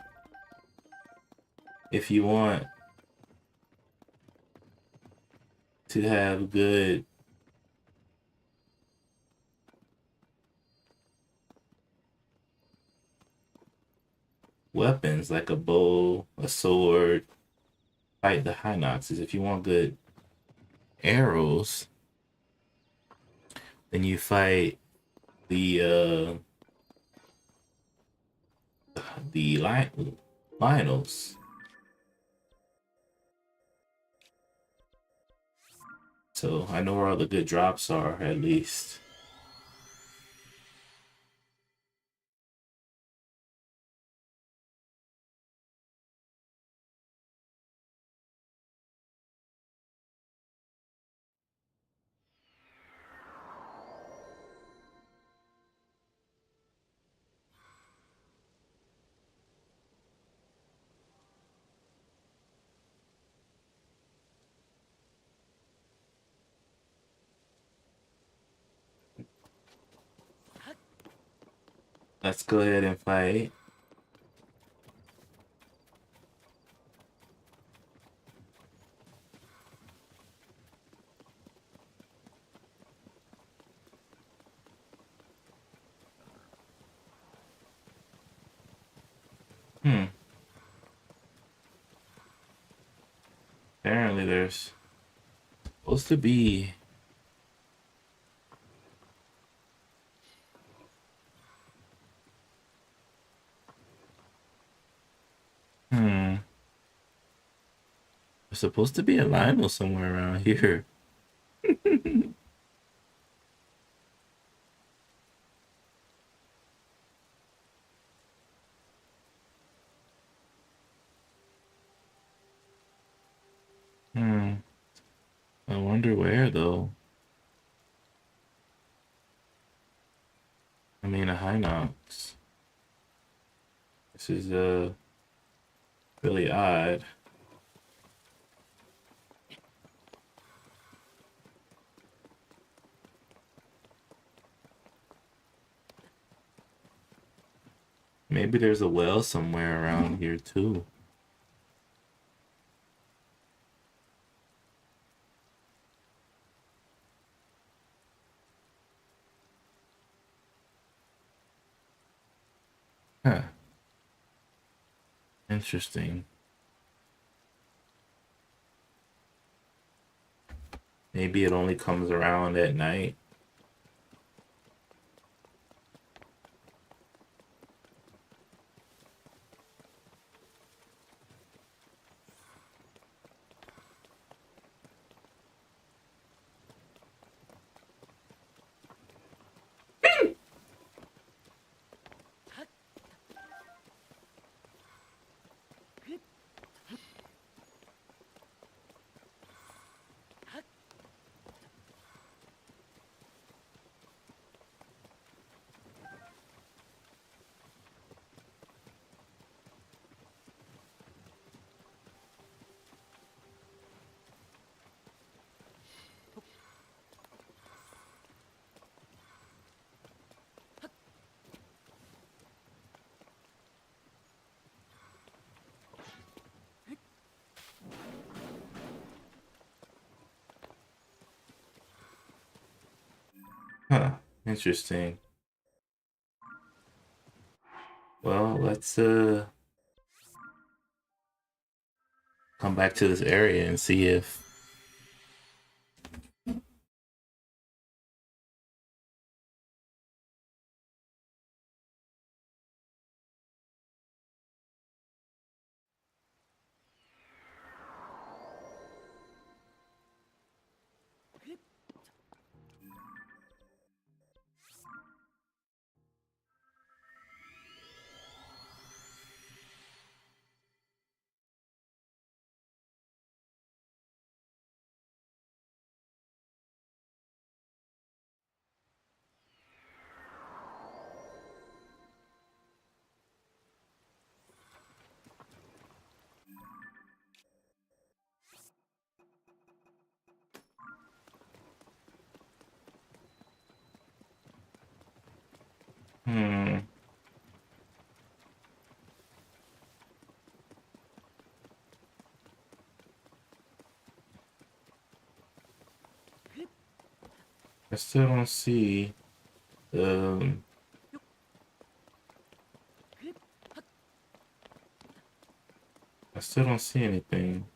if you want to have good weapons like a bow, a sword, fight the Hinoxes. If you want good arrows, then you fight the Lionels. So I know where all the good drops are at least. Let's go ahead and fight. Hmm. Apparently there's supposed to be hmm. There's supposed to be a Lionel somewhere around here. Hmm. I wonder where though. I mean a Hinox. This is really odd. Maybe there's a well somewhere around here too. Huh. Interesting. Maybe it only comes around at night. . Huh. Interesting. Well, let's come back to this area and see if hmm. I still don't see um I still don't see anything.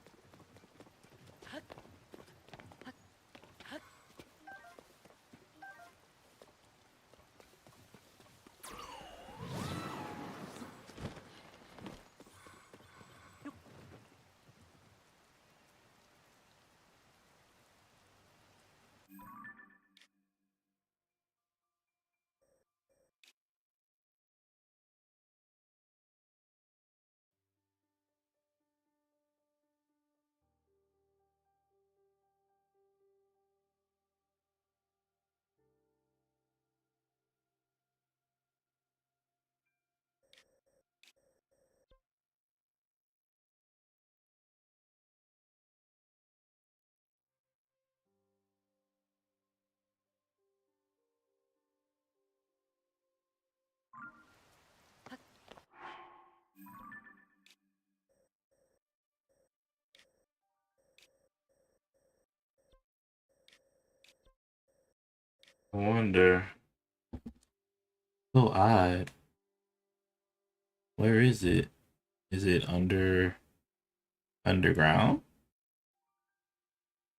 I wonder. So odd. Where is it? Is it underground?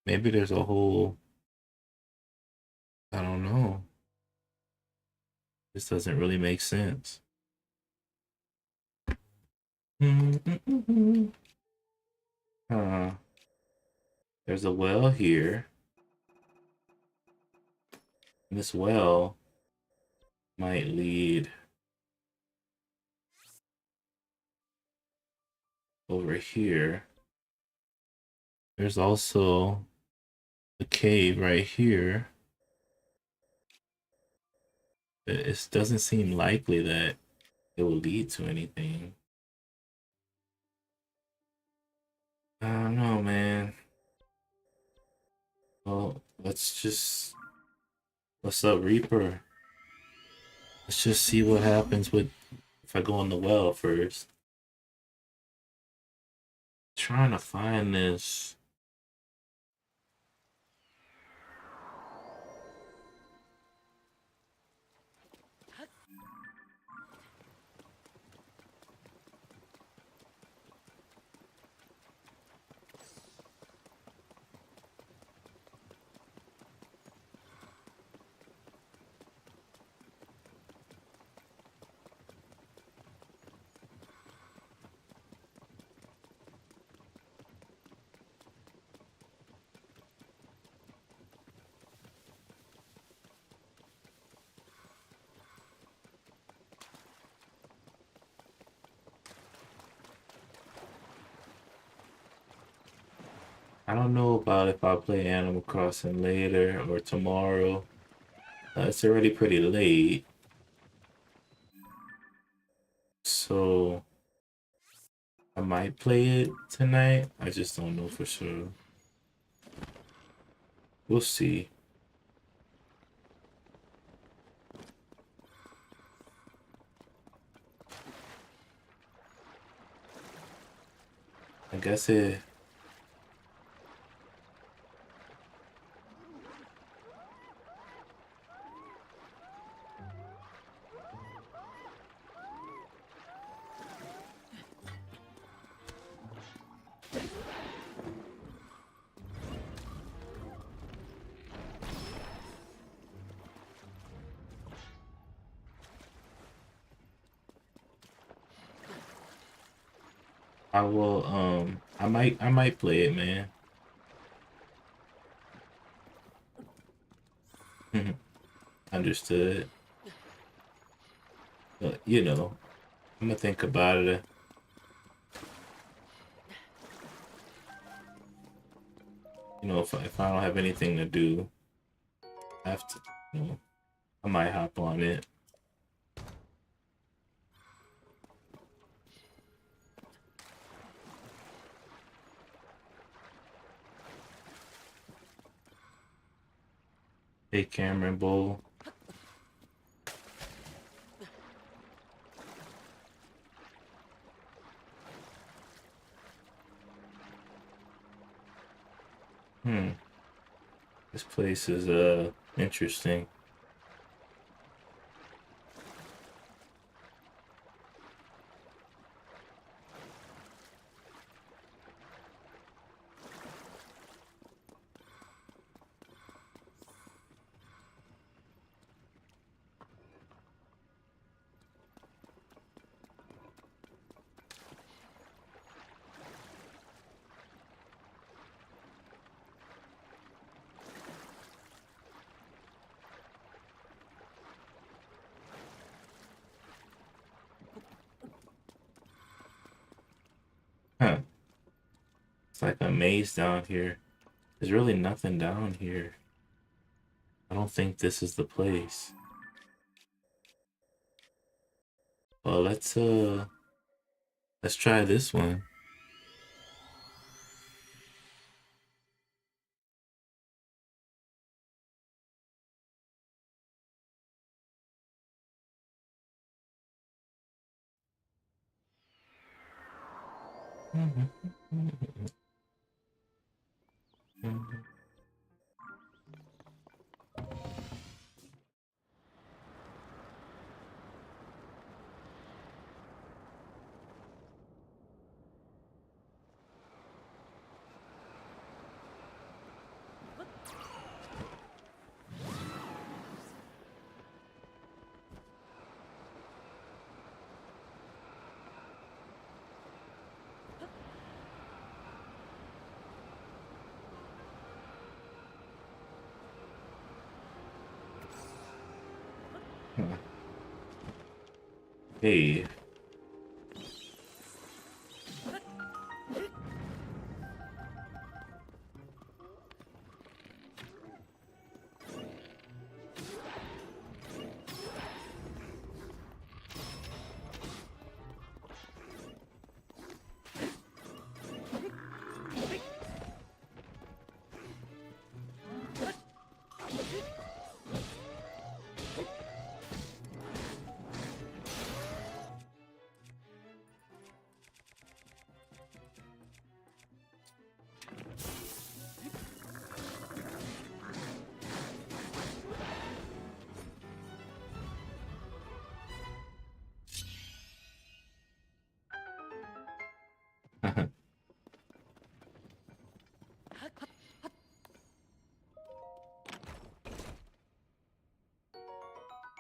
Maybe there's a whole I don't know. This doesn't really make sense. Huh. There's a well here. This well might lead over here. There's also a cave right here. It doesn't seem likely that it will lead to anything. I don't know, man. Well, what's up, Reaper? Let's just see what happens with if I go in the well first. Trying to find this. I don't know about if I'll play Animal Crossing later or tomorrow. It's already pretty late, so I might play it tonight. I just don't know for sure. We'll see. I guess it. I will I might play it, man. Understood. But I'm gonna think about it. If I don't have anything to do, I have to, I might hop on it. Hey, Cameron Bowl. Hmm. This place is interesting. Huh. It's like a maze down here. There's really nothing down here. I don't think this is the place. Well, let's try this one. Hey.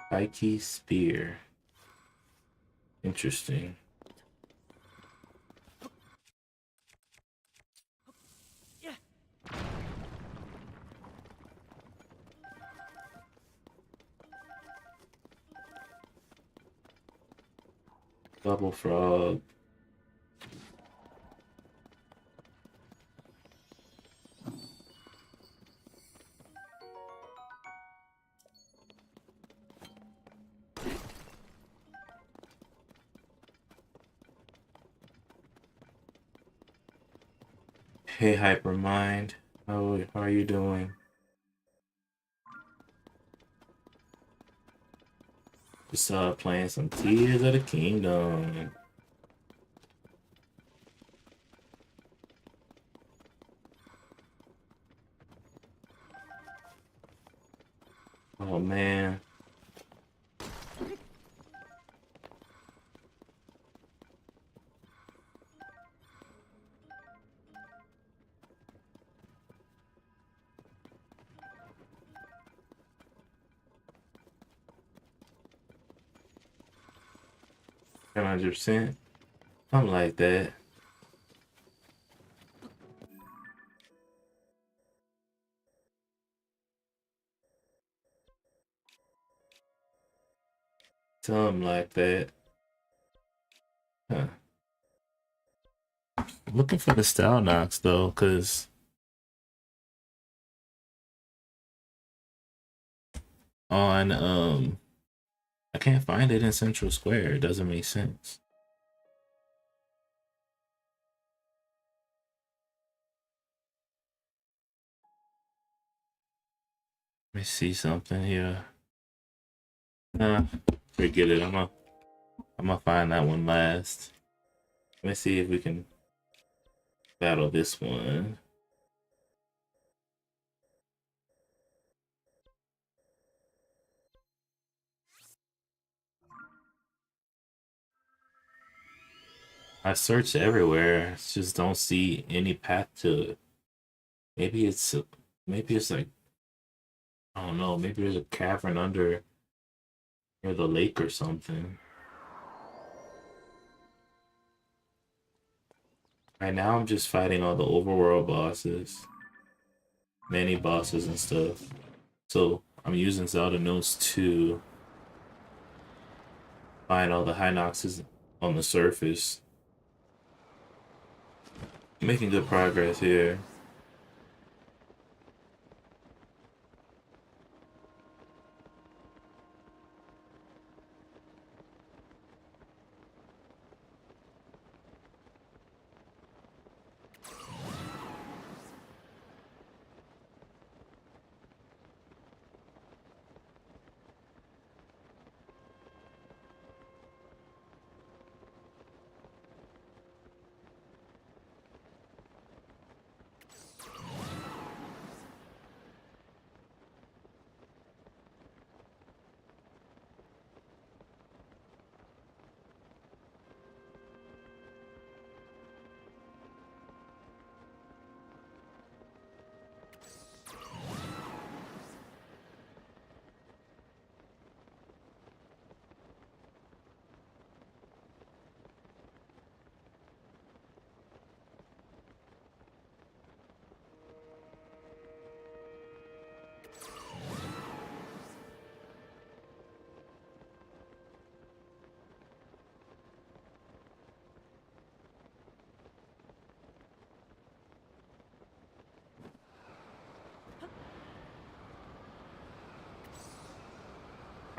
Spiky spear. Interesting. Bubble frog. Hey, Hypermind. How are you doing? Just playing some Tears of the Kingdom. Oh man. $100%. Something like that. Something like that. Huh. I'm looking for the style knocks though, cause on I can't find it in Central Square. It doesn't make sense. Let me see something here. Nah, forget it. I'm gonna find that one last. Let me see if we can battle this one. I searched everywhere. Just don't see any path to it. Maybe it's maybe it's like I don't know. Maybe there's a cavern under near the lake or something. Right now, I'm just fighting all the overworld bosses, many bosses and stuff. So I'm using Zelda notes to find all the high noxes on the surface. Making good progress here.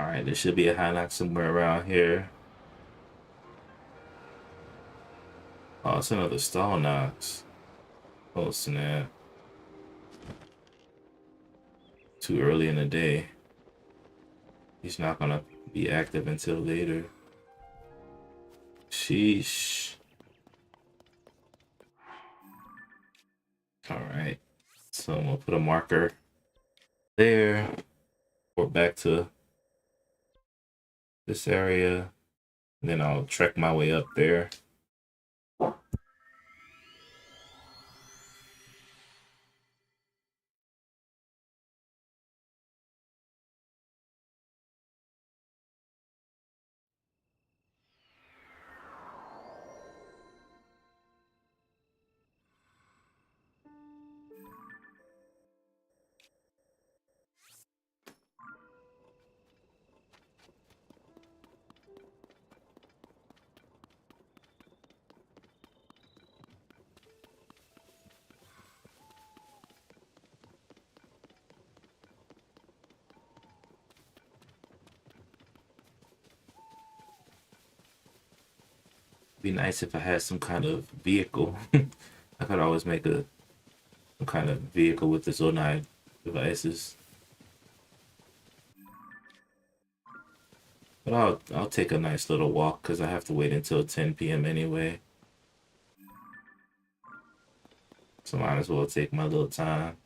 All right, there should be a high nox somewhere around here. Oh, it's another stall nox. Oh snap! Too early in the day. He's not gonna be active until later. Sheesh. All right. So I'm gonna put a marker there. Or back to this area. And then I'll trek my way up there. Be nice if I had some kind of vehicle. I could always make some kind of vehicle with the Zonai devices. But I'll take a nice little walk because I have to wait until 10 p.m. anyway. So might as well take my little time.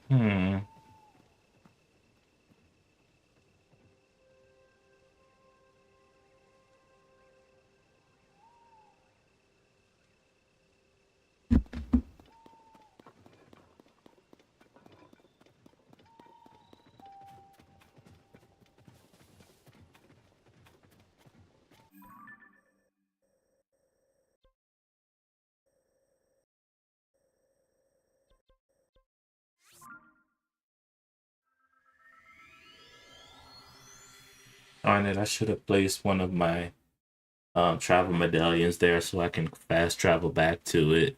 Hmm. Darn it, I should have placed one of my travel medallions there so I can fast travel back to it.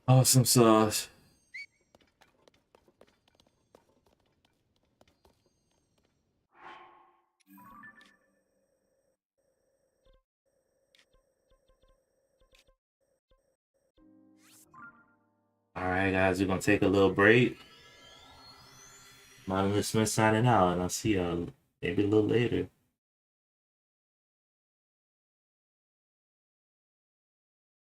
Awesome sauce. All right, guys, we're gonna take a little break. Modern Smith signing out, and I'll see y'all maybe a little later.